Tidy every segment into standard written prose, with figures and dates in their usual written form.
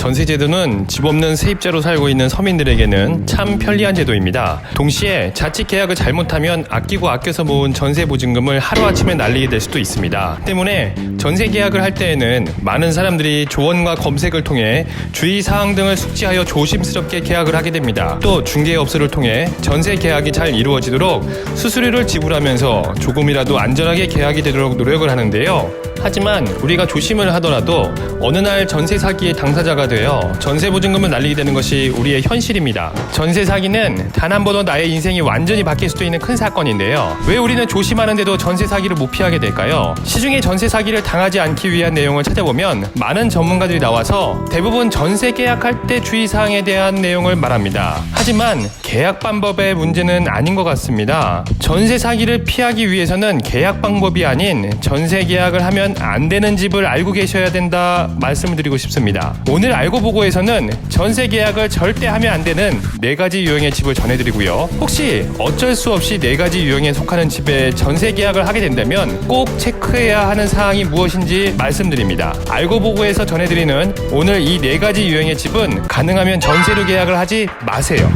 전세제도는 집 없는 세입자로 살고 있는 서민들에게는 참 편리한 제도입니다. 동시에 자칫 계약을 잘못하면 아끼고 아껴서 모은 전세 보증금을 하루아침에 날리게 될 수도 있습니다. 때문에 전세 계약을 할 때에는 많은 사람들이 조언과 검색을 통해 주의사항 등을 숙지하여 조심스럽게 계약을 하게 됩니다. 또 중개업소를 통해 전세 계약이 잘 이루어지도록 수수료를 지불하면서 조금이라도 안전하게 계약이 되도록 노력을 하는데요. 하지만 우리가 조심을 하더라도 어느 날 전세 사기의 당사자가 되어 전세 보증금을 날리게 되는 것이 우리의 현실입니다. 전세 사기는 단 한 번도 나의 인생이 완전히 바뀔 수도 있는 큰 사건인데요. 왜 우리는 조심하는데도 전세 사기를 못 피하게 될까요? 시중에 전세 사기를 당하지 않기 위한 내용을 찾아보면 많은 전문가들이 나와서 대부분 전세 계약할 때 주의사항에 대한 내용을 말합니다. 하지만 계약 방법의 문제는 아닌 것 같습니다. 전세 사기를 피하기 위해서는 계약 방법이 아닌 전세 계약을 하면 안 되는 집을 알고 계셔야 된다 말씀을 드리고 싶습니다. 오늘 알고 보고에서는 전세 계약을 절대 하면 안 되는 4가지 유형의 집을 전해드리고요. 혹시 어쩔 수 없이 4가지 유형에 속하는 집에 전세 계약을 하게 된다면 꼭 체크해야 하는 사항이 무엇인지 말씀드립니다. 알고 보고에서 전해드리는 오늘 이 4가지 유형의 집은 가능하면 전세로 계약을 하지 마세요.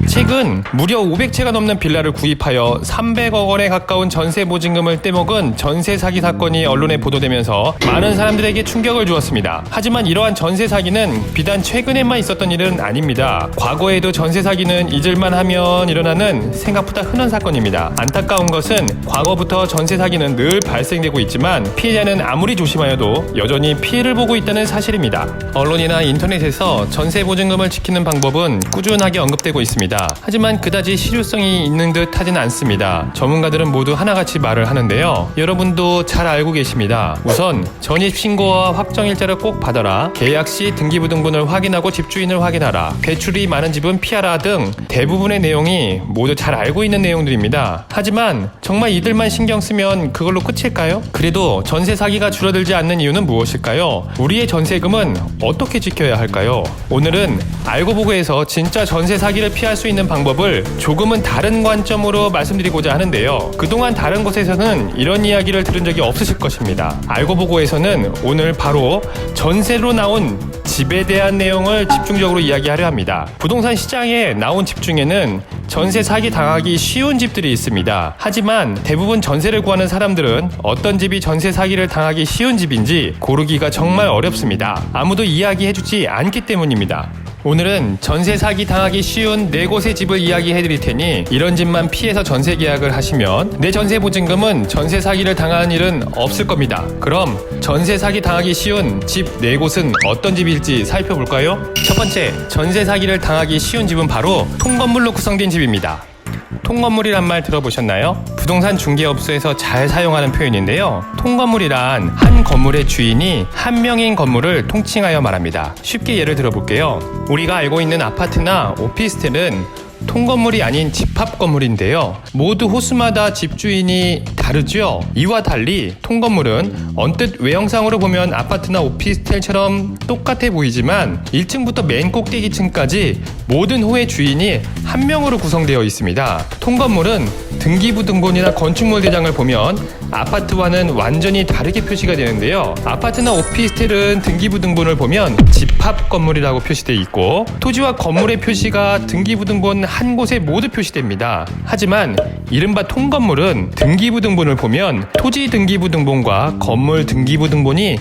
최근 무려 500채가 넘는 빌라를 구입하여 300억 원에 가까운 전세 보증금을 떼먹은 전세 사기 사건이 언론에 보도되면서 많은 사람들에게 충격을 주었습니다. 하지만 이러한 전세 사기는 비단 최근에만 있었던 일은 아닙니다. 과거에도 전세 사기는 잊을만 하면 일어나는 생각보다 흔한 사건입니다. 안타까운 것은 과거부터 전세 사기는 늘 발생되고 있지만 피해자는 아무리 조심하여도 여전히 피해를 보고 있다는 사실입니다. 언론이나 인터넷에서 전세 보증금을 지키는 방법은 꾸준하게 언급되고 있습니다. 하지만 그다지 실효성이 있는 듯 하진 않습니다. 전문가들은 모두 하나같이 말을 하는데요. 여러분도 잘 알고 계십니다. 우선 전입신고와 확정일자를 꼭 받아라, 계약 시 등기부등본을 확인하고 집주인을 확인하라, 대출이 많은 집은 피하라 등 대부분의 내용이 모두 잘 알고 있는 내용들입니다. 하지만 정말 이들만 신경 쓰면 그걸로 끝일까요? 그래도 전세 사기가 줄어들지 않는 이유는 무엇일까요? 우리의 전세금은 어떻게 지켜야 할까요? 오늘은 알고 보고에서 진짜 전세 사기를 피할 수 있는 방법을 조금은 다른 관점으로 말씀드리고자 하는데요. 그동안 다른 곳에서는 이런 이야기를 들은 적이 없으실 것입니다. 알고 보고에서는 오늘 바로 전세로 나온 집에 대한 내용을 집중적으로 이야기하려 합니다. 부동산 시장에 나온 집 중에는 전세 사기 당하기 쉬운 집들이 있습니다. 하지만 대부분 전세를 구하는 사람들은 어떤 집이 전세 사기를 당하기 쉬운 집인지 고르기가 정말 어렵습니다. 아무도 이야기해주지 않기 때문입니다. 오늘은 전세 사기 당하기 쉬운 4곳의 집을 이야기해드릴 테니 이런 집만 피해서 전세 계약을 하시면 내 전세 보증금은 전세 사기를 당하는 일은 없을 겁니다. 그럼 전세 사기 당하기 쉬운 집 4곳은 어떤 집일지 살펴볼까요? 첫 번째, 전세 사기를 당하기 쉬운 집은 바로 통건물로 구성된 집입니다. 통건물이란 말 들어보셨나요? 부동산 중개업소에서 잘 사용하는 표현인데요. 통건물이란 한 건물의 주인이 한 명인 건물을 통칭하여 말합니다. 쉽게 예를 들어볼게요. 우리가 알고 있는 아파트나 오피스텔은 통건물이 아닌 집합 건물인데요. 모두 호수마다 집주인이 다르죠. 이와 달리 통건물은 언뜻 외형상으로 보면 아파트나 오피스텔처럼 똑같아 보이지만 1층부터 맨 꼭대기층까지 모든 호의 주인이 한 명으로 구성되어 있습니다. 통건물은 등기부등본이나 건축물 대장을 보면 아파트와는 완전히 다르게 표시가 되는데요. 아파트나 오피스텔은 등기부등본을 보면 집합 건물이라고 표시되어 있고 토지와 건물의 표시가 등기부등본 한 곳에 모두 표시됩니다. 하지만 이른바 통건물은 등기부등본을 보면 토지 등기부등본과 건물 등기부등본이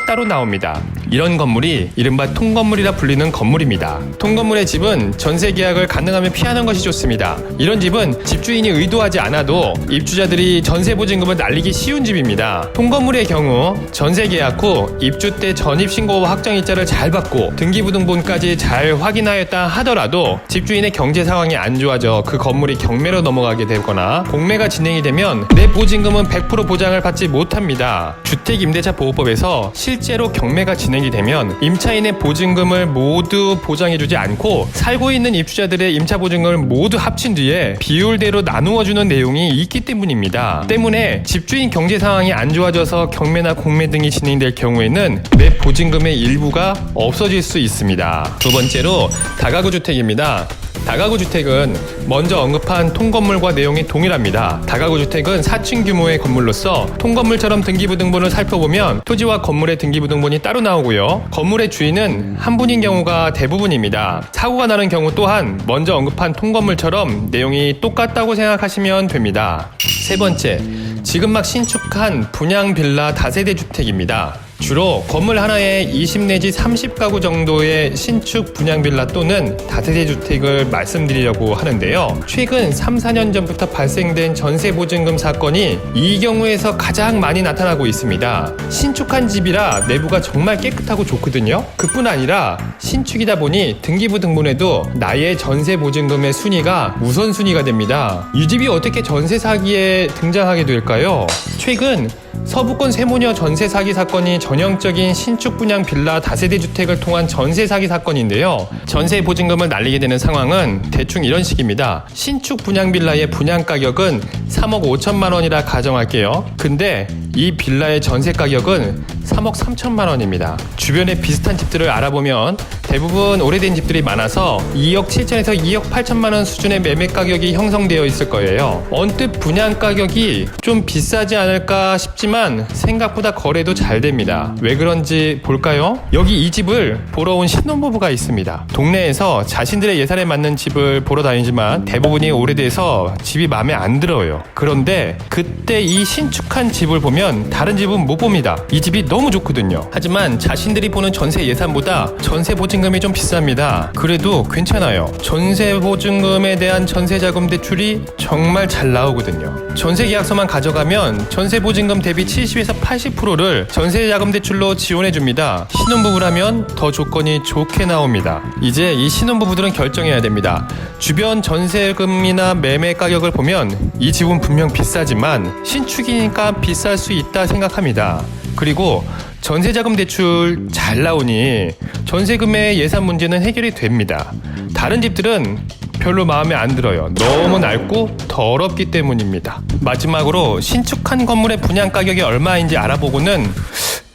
따로 나옵니다. 이런 건물이 이른바 통건물이라 불리는 건물입니다. 통건물의 집은 전세 계약을 가능하면 피하는 것이 좋습니다. 이런 집은 집주인이 의도하지 않아도 입주자들이 전세 보증금을 날리기 쉬운 집입니다. 통건물의 경우 전세 계약 후 입주 때 전입신고와 확정일자를 잘 받고 등기부등본까지 잘 확인하였다 하더라도 집주인의 경제 상황이 안 좋아져 그 건물이 경매로 넘어가게 되거나 공매가 진행이 되면 내 보증금은 100% 보장을 받지 못합니다. 주택임대차보호법에서 실제로 경매가 진행이 되면 임차인의 보증금을 모두 보장해주지 않고 살고 있는 입주자들의 임차보증금을 모두 합친 뒤에 비율대로 나누어주는 내용이 있기 때문입니다. 때문에 집주인 경제 상황이 안 좋아져서 경매나 공매 등이 진행될 경우에는 내 보증금의 일부가 없어질 수 있습니다. 두 번째로 다가구 주택입니다. 다가구 주택은 먼저 언급한 통건물과 내용이 동일합니다. 다가구 주택은 4층 규모의 건물로서 통건물처럼 등기부등본을 살펴보면 토지와 건물의 등기부등본이 따로 나오고요. 건물의 주인은 한 분인 경우가 대부분입니다. 사고가 나는 경우 또한 먼저 언급한 통건물처럼 내용이 똑같다고 생각하시면 됩니다. 세 번째, 지금 막 신축한 분양 빌라 다세대 주택입니다. 주로 건물 하나에 20 내지 30가구 정도의 신축 분양 빌라 또는 다세대 주택을 말씀드리려고 하는데요. 최근 3, 4년 전부터 발생된 전세 보증금 사건이 이 경우에서 가장 많이 나타나고 있습니다. 신축한 집이라 내부가 정말 깨끗하고 좋거든요. 그뿐 아니라 신축이다 보니 등기부등본에도 나의 전세 보증금의 순위가 우선순위가 됩니다. 이 집이 어떻게 전세 사기에 등장하게 될까요? 최근 서부권 세모녀 전세 사기 사건이 전형적인 신축 분양 빌라 다세대 주택을 통한 전세 사기 사건인데요. 전세 보증금을 날리게 되는 상황은 대충 이런 식입니다. 신축 분양 빌라의 분양 가격은 3억 5천만 원이라 가정할게요. 근데 이 빌라의 전세 가격은 3억 3천만 원입니다. 주변에 비슷한 집들을 알아보면 대부분 오래된 집들이 많아서 2억 7천에서 2억 8천만 원 수준의 매매 가격이 형성되어 있을 거예요. 언뜻 분양 가격이 좀 비싸지 않을까 싶지만 생각보다 거래도 잘 됩니다. 왜 그런지 볼까요? 여기 이 집을 보러 온 신혼부부가 있습니다. 동네에서 자신들의 예산에 맞는 집을 보러 다니지만 대부분이 오래돼서 집이 마음에 안 들어요. 그런데 그때 이 신축한 집을 보면 다른 집은 못 봅니다. 이 집이 너무 좋거든요. 하지만 자신들이 보는 전세 예산보다 전세 보증금이 좀 비쌉니다. 그래도 괜찮아요. 전세 보증금에 대한 전세자금 대출이 정말 잘 나오거든요. 전세 계약서만 가져가면 전세 보증금 대비 70에서 80%를 전세자금 대출로 지원해줍니다. 신혼부부라면 더 조건이 좋게 나옵니다. 이제 이 신혼부부들은 결정해야 됩니다. 주변 전세금이나 매매 가격을 보면 이 집은 분명 비싸지만 신축이니까 비쌀 수 있다 생각합니다. 그리고 전세자금 대출 잘 나오니 전세금의 예산 문제는 해결이 됩니다. 다른 집들은 별로 마음에 안 들어요. 너무 낡고 더럽기 때문입니다. 마지막으로 신축한 건물의 분양 가격이 얼마인지 알아보고는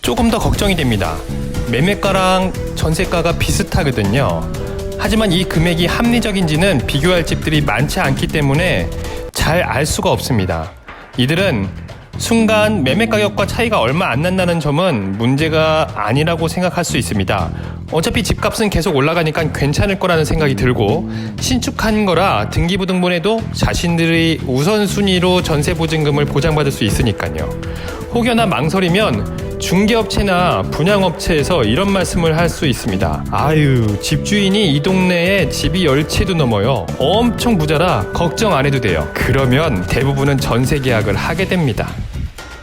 조금 더 걱정이 됩니다. 매매가랑 전세가가 비슷하거든요. 하지만 이 금액이 합리적인지는 비교할 집들이 많지 않기 때문에 잘 알 수가 없습니다. 이들은 순간 매매 가격과 차이가 얼마 안 난다는 점은 문제가 아니라고 생각할 수 있습니다. 어차피 집값은 계속 올라가니까 괜찮을 거라는 생각이 들고 신축한 거라 등기부등본에도 자신들이 우선순위로 전세보증금을 보장받을 수 있으니까요. 혹여나 망설이면 중개업체나 분양업체에서 이런 말씀을 할 수 있습니다. 아유, 집주인이 이 동네에 집이 10채도 넘어요. 엄청 부자라 걱정 안 해도 돼요. 그러면 대부분은 전세 계약을 하게 됩니다.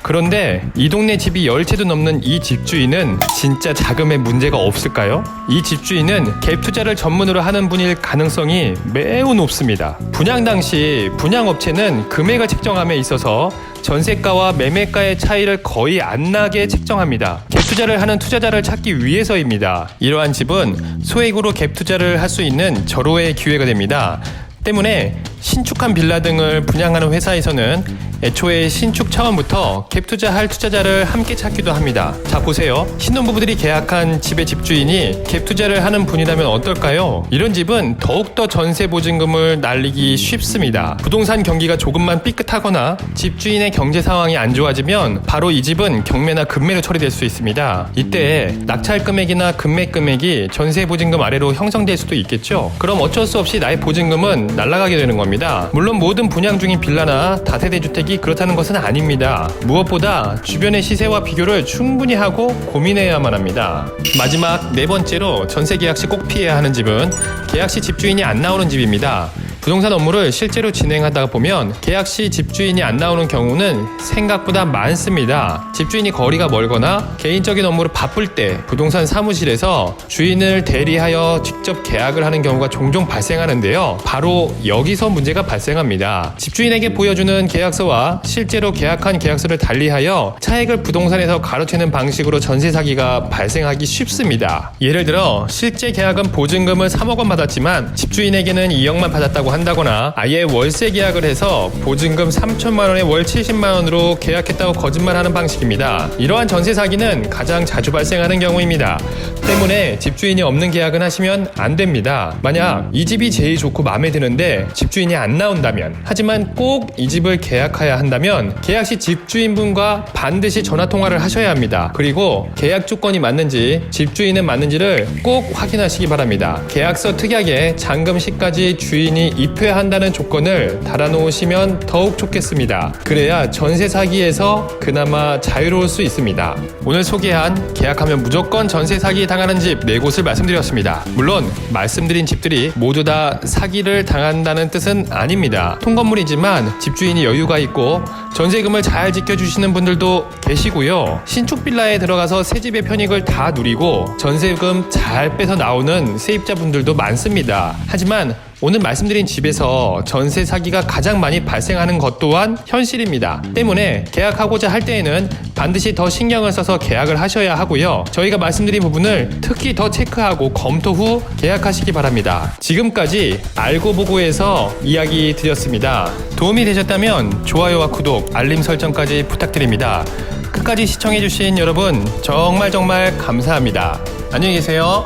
그런데 이 동네 집이 10채도 넘는 이 집주인은 진짜 자금에 문제가 없을까요? 이 집주인은 갭 투자를 전문으로 하는 분일 가능성이 매우 높습니다. 분양 당시 분양업체는 금액을 책정함에 있어서 전세가와 매매가의 차이를 거의 안 나게 책정합니다. 갭 투자를 하는 투자자를 찾기 위해서입니다. 이러한 집은 소액으로 갭 투자를 할 수 있는 절호의 기회가 됩니다. 때문에 신축한 빌라 등을 분양하는 회사에서는 애초에 신축 차원부터 갭 투자할 투자자를 함께 찾기도 합니다. 자, 보세요. 신혼부부들이 계약한 집의 집주인이 갭 투자를 하는 분이라면 어떨까요? 이런 집은 더욱더 전세 보증금을 날리기 쉽습니다. 부동산 경기가 조금만 삐끗하거나 집주인의 경제 상황이 안 좋아지면 바로 이 집은 경매나 급매로 처리될 수 있습니다. 이때 낙찰 금액이나 급매 금액이 전세 보증금 아래로 형성될 수도 있겠죠. 그럼 어쩔 수 없이 나의 보증금은 날아가게 되는 겁니다. 물론 모든 분양 중인 빌라나 다세대 주택이 그렇다는 것은 아닙니다. 무엇보다 주변의 시세와 비교를 충분히 하고 고민해야만 합니다. 마지막 네 번째로 전세 계약 시 꼭 피해야 하는 집은 계약 시 집주인이 안 나오는 집입니다. 부동산 업무를 실제로 진행하다 보면 계약 시 집주인이 안 나오는 경우는 생각보다 많습니다. 집주인이 거리가 멀거나 개인적인 업무로 바쁠 때 부동산 사무실에서 주인을 대리하여 직접 계약을 하는 경우가 종종 발생하는데요. 바로 여기서 문제가 발생합니다. 집주인에게 보여주는 계약서와 실제로 계약한 계약서를 달리하여 차액을 부동산에서 가로채는 방식으로 전세 사기가 발생하기 쉽습니다. 예를 들어 실제 계약은 보증금을 3억 원 받았지만 집주인에게는 2억만 받았다고 한다거나 아예 월세 계약을 해서 보증금 3천만 원에 월 70만 원으로 계약했다고 거짓말하는 방식입니다. 이러한 전세 사기는 가장 자주 발생하는 경우입니다. 때문에 집주인이 없는 계약은 하시면 안 됩니다. 만약 이 집이 제일 좋고 마음에 드는데 집주인이 안 나온다면, 하지만 꼭 이 집을 계약해야 한다면 계약 시 집주인분과 반드시 전화 통화를 하셔야 합니다. 그리고 계약 조건이 맞는지 집주인은 맞는지를 꼭 확인하시기 바랍니다. 계약서 특약에 잔금 시까지 주인이 입회한다는 조건을 달아놓으시면 더욱 좋겠습니다. 그래야 전세 사기에서 그나마 자유로울 수 있습니다. 오늘 소개한 계약하면 무조건 전세 사기 당하는 집 4곳을 말씀드렸습니다. 물론 말씀드린 집들이 모두 다 사기를 당한다는 뜻은 아닙니다. 통건물이지만 집주인이 여유가 있고 전세금을 잘 지켜주시는 분들도 계시고요. 신축 빌라에 들어가서 새 집의 편익을 다 누리고 전세금 잘 빼서 나오는 세입자분들도 많습니다. 하지만 오늘 말씀드린 집에서 전세 사기가 가장 많이 발생하는 것 또한 현실입니다. 때문에 계약하고자 할 때에는 반드시 더 신경을 써서 계약을 하셔야 하고요. 저희가 말씀드린 부분을 특히 더 체크하고 검토 후 계약하시기 바랍니다. 지금까지 알고 보고해서 이야기 드렸습니다. 도움이 되셨다면 좋아요와 구독, 알림 설정까지 부탁드립니다. 끝까지 시청해주신 여러분 정말 감사합니다. 안녕히 계세요.